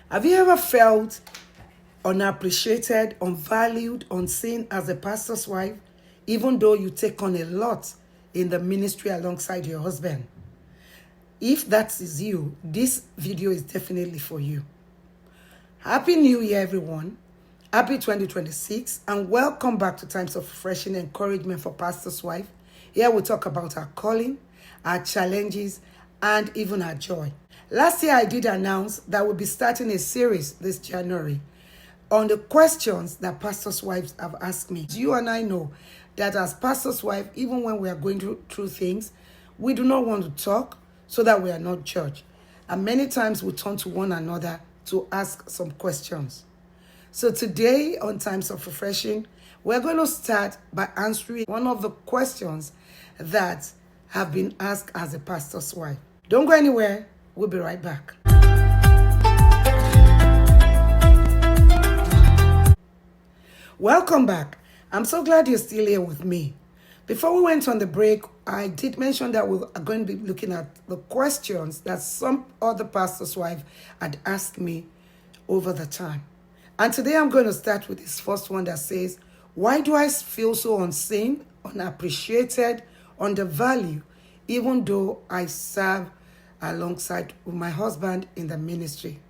Have you ever felt unappreciated, unvalued, unseen as a pastor's wife, even though you take on a lot in the ministry alongside your husband? If that is you, this video is definitely for you. Happy New Year, everyone. Happy 2026, and welcome back to Times of Refreshing Encouragement for Pastor's Wife. Here we talk about our calling, our challenges, and even our joy. Last year, I did announce that we'll be starting a series this January on the questions that pastors' wives have asked me. You and I know that as pastors' wives, even when we are going through things, we do not want to talk so that we are not judged. And many times we turn to one another to ask some questions. So today on Times of Refreshing, we're going to start by answering one of the questions that have been asked as a pastor's wife. Don't go anywhere. We'll be right back. Welcome back. I'm so glad you're still here with me. Before we went on the break, I did mention that we are going to be looking at the questions that some other pastor's wife had asked me over the time. And today I'm going to start with this first one that says, why do I feel so unseen, unappreciated, undervalued, even though I serve alongside with my husband in the ministry?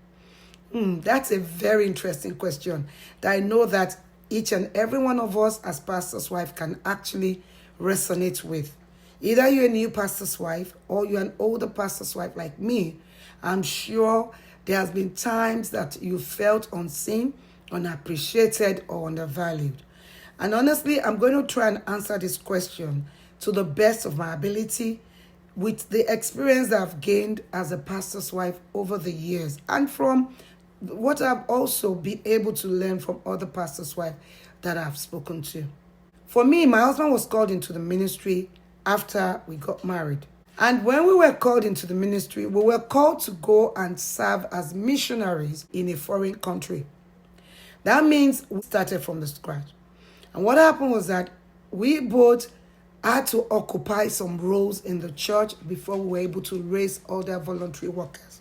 That's a very interesting question that I know that each and every one of us as pastor's wife can actually resonate with. Either you're a new pastor's wife or you're an older pastor's wife like me, I'm sure there has been times that you felt unseen, unappreciated, or undervalued. And honestly, I'm going to try and answer this question to the best of my ability with the experience that I've gained as a pastor's wife over the years and from what I've also been able to learn from other pastors' wives that I've spoken to. For me, my husband was called into the ministry after we got married. And when we were called into the ministry, we were called to go and serve as missionaries in a foreign country. That means we started from the scratch. And what happened was that we both had to occupy some roles in the church before we were able to raise other voluntary workers.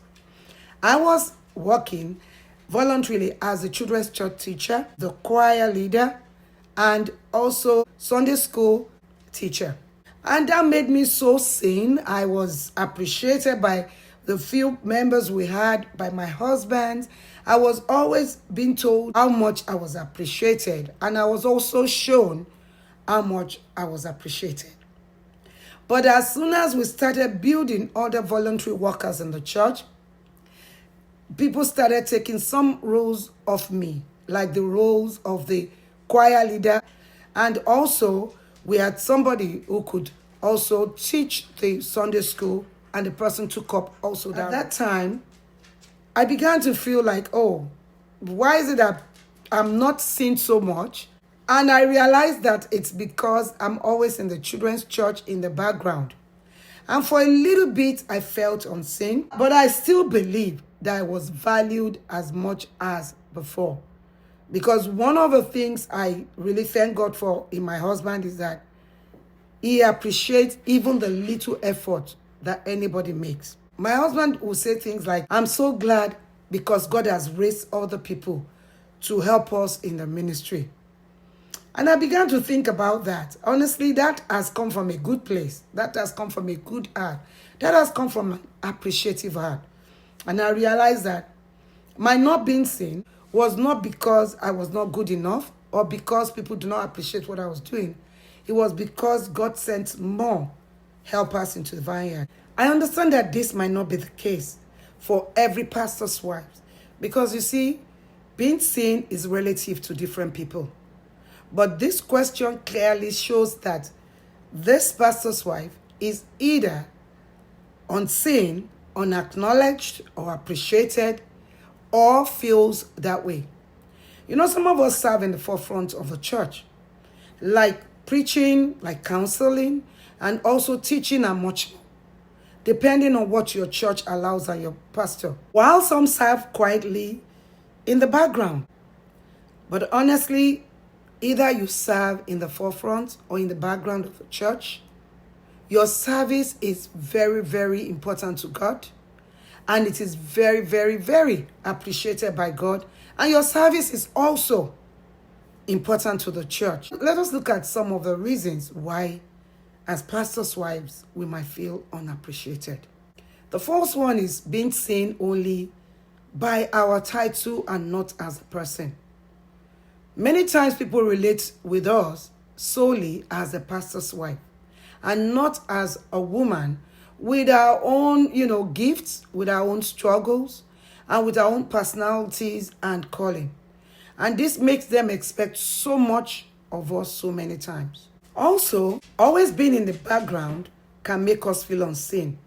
I was working voluntarily as a children's church teacher, the choir leader, and also Sunday school teacher. And that made me so seen. I was appreciated by the few members we had, by my husband. I was always being told how much I was appreciated, and I was also shown how much I was appreciated. But as soon as we started building other voluntary workers in the church, people started taking some roles of me, like the roles of the choir leader. And also, we had somebody who could also teach the Sunday school, and the person took up also that. At that time, I began to feel like, oh, why is it that I'm not seen so much? And I realized that it's because I'm always in the children's church in the background. And for a little bit, I felt unseen, but I still believe that I was valued as much as before. Because one of the things I really thank God for in my husband is that he appreciates even the little effort that anybody makes. My husband will say things like, I'm so glad because God has raised other people to help us in the ministry. And I began to think about that. Honestly, that has come from a good place. That has come from a good heart. That has come from an appreciative heart. And I realized that my not being seen was not because I was not good enough or because people do not appreciate what I was doing. It was because God sent more helpers into the vineyard. I understand that this might not be the case for every pastor's wife, because you see, being seen is relative to different people. But this question clearly shows that this pastor's wife is either unseen, unacknowledged, or appreciated, or feels that way. You know, some of us serve in the forefront of the church, like preaching, like counseling, and also teaching and much more, depending on what your church allows and your pastor. While some serve quietly in the background. But honestly, either you serve in the forefront or in the background of the church, your service is very, very important to God. And it is very, very, very appreciated by God. And your service is also important to the church. Let us look at some of the reasons why, as pastors' wives, we might feel unappreciated. The first one is being seen only by our title and not as a person. Many times people relate with us solely as a pastor's wife and not as a woman with our own, gifts, with our own struggles, and with our own personalities and calling. And this makes them expect so much of us so many times. Also, always being in the background can make us feel unseen.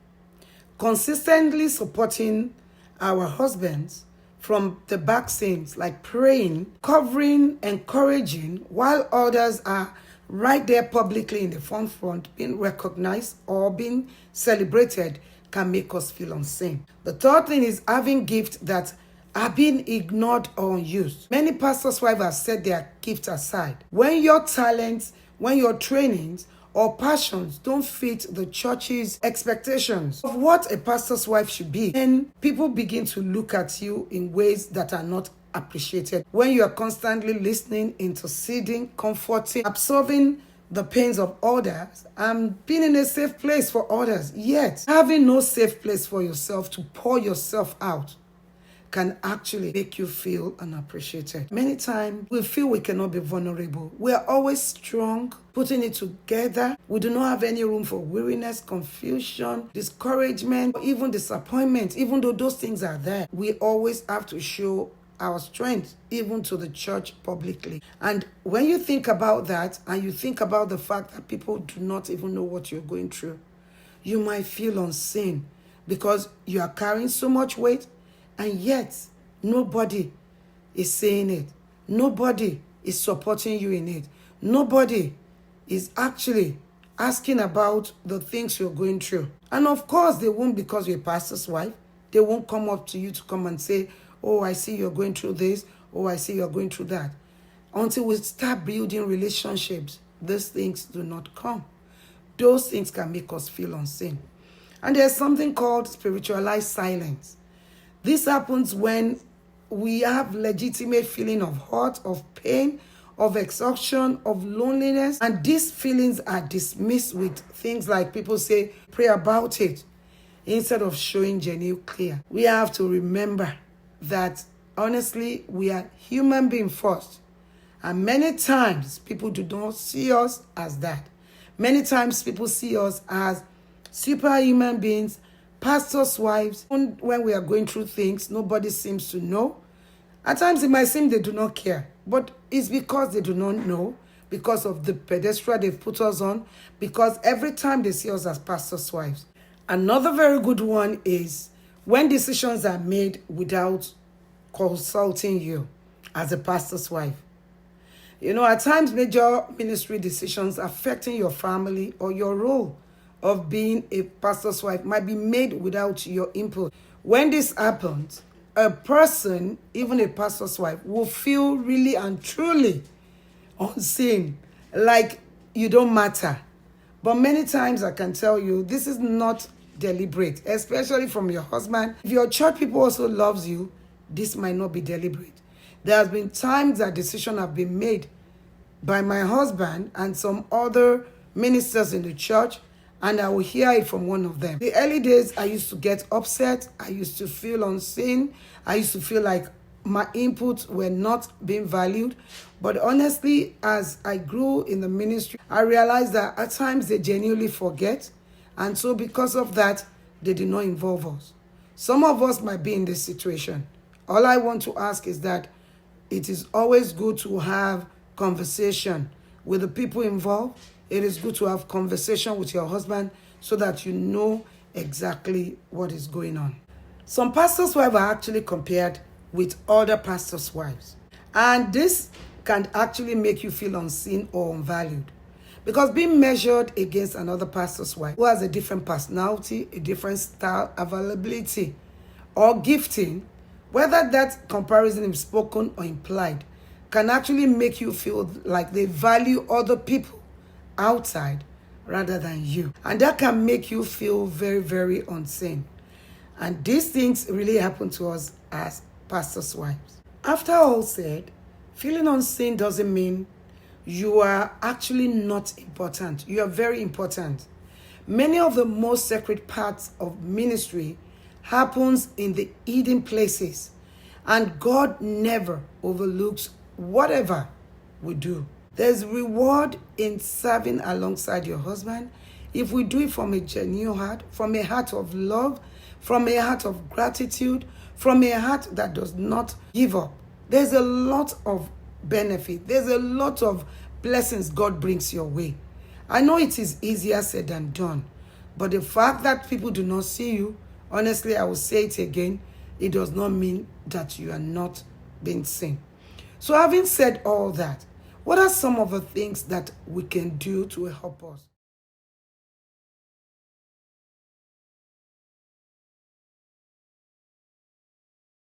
Consistently supporting our husbands from the back scenes, like praying, covering, encouraging, while others are right there publicly in the front, being recognized or being celebrated, can make us feel unseen. The third thing is having gifts that are being ignored or unused. Many pastors' wives have set their gifts aside. When your talents, when your trainings or passions don't fit the church's expectations of what a pastor's wife should be, then people begin to look at you in ways that are not appreciated. When you are constantly listening, interceding, comforting, absorbing the pains of others, and being in a safe place for others, yet having no safe place for yourself to pour yourself out, can actually make you feel unappreciated. Many times we feel we cannot be vulnerable. We are always strong, putting it together. We do not have any room for weariness, confusion, discouragement, or even disappointment. Even though those things are there, we always have to show our strength, even to the church publicly. And when you think about that, and you think about the fact that people do not even know what you're going through, you might feel unseen because you are carrying so much weight, and yet nobody is saying it. Nobody is supporting you in it. Nobody is actually asking about the things you're going through. And of course, they won't, because you're a pastor's wife. They won't come up to you to come and say, oh, I see you're going through this. Oh, I see you're going through that. Until we start building relationships, these things do not come. Those things can make us feel unseen. And there's something called spiritualized silence. This happens when we have legitimate feeling of hurt, of pain, of exhaustion, of loneliness. And these feelings are dismissed with things like people say, pray about it, instead of showing genuine care. We have to remember that, honestly, we are human beings first. And many times people do not see us as that. Many times people see us as superhuman beings, pastors' wives. When we are going through things, nobody seems to know. At times it might seem they do not care, but it's because they do not know, because of the pedestal they've put us on, because every time they see us as pastors' wives. Another very good one is when decisions are made without consulting you as a pastor's wife. At times major ministry decisions affecting your family or your role of being a pastor's wife might be made without your input. When this happens, a person, even a pastor's wife, will feel really and truly unseen, like you don't matter. But many times I can tell you, this is not deliberate, especially from your husband. If your church people also loves you, this might not be deliberate. There has been times that decisions have been made by my husband and some other ministers in the church, and I will hear it from one of them. The early days, I used to get upset. I used to feel unseen. I used to feel like my inputs were not being valued. But honestly, as I grew in the ministry, I realized that at times they genuinely forget. And so because of that, they did not involve us. Some of us might be in this situation. All I want to ask is that it is always good to have conversation with the people involved. It is good to have conversation with your husband so that you know exactly what is going on. Some pastors' wives are actually compared with other pastors' wives. And this can actually make you feel unseen or unvalued. Because being measured against another pastor's wife who has a different personality, a different style, availability, or gifting, whether that comparison is spoken or implied, can actually make you feel like they value other people outside rather than you. And that can make you feel very, very unseen. And these things really happen to us as pastors' wives. After all said, feeling unseen doesn't mean you are actually not important. You are very important. Many of the most sacred parts of ministry happens in the hidden places, and God never overlooks whatever we do. There's reward in serving alongside your husband if we do it from a genuine heart, from a heart of love, from a heart of gratitude, from a heart that does not give up. There's a lot of benefit. There's a lot of blessings God brings your way. I know it is easier said than done, but the fact that people do not see you, honestly, I will say it again, it does not mean that you are not being seen. So having said all that, what are some of the things that we can do to help us?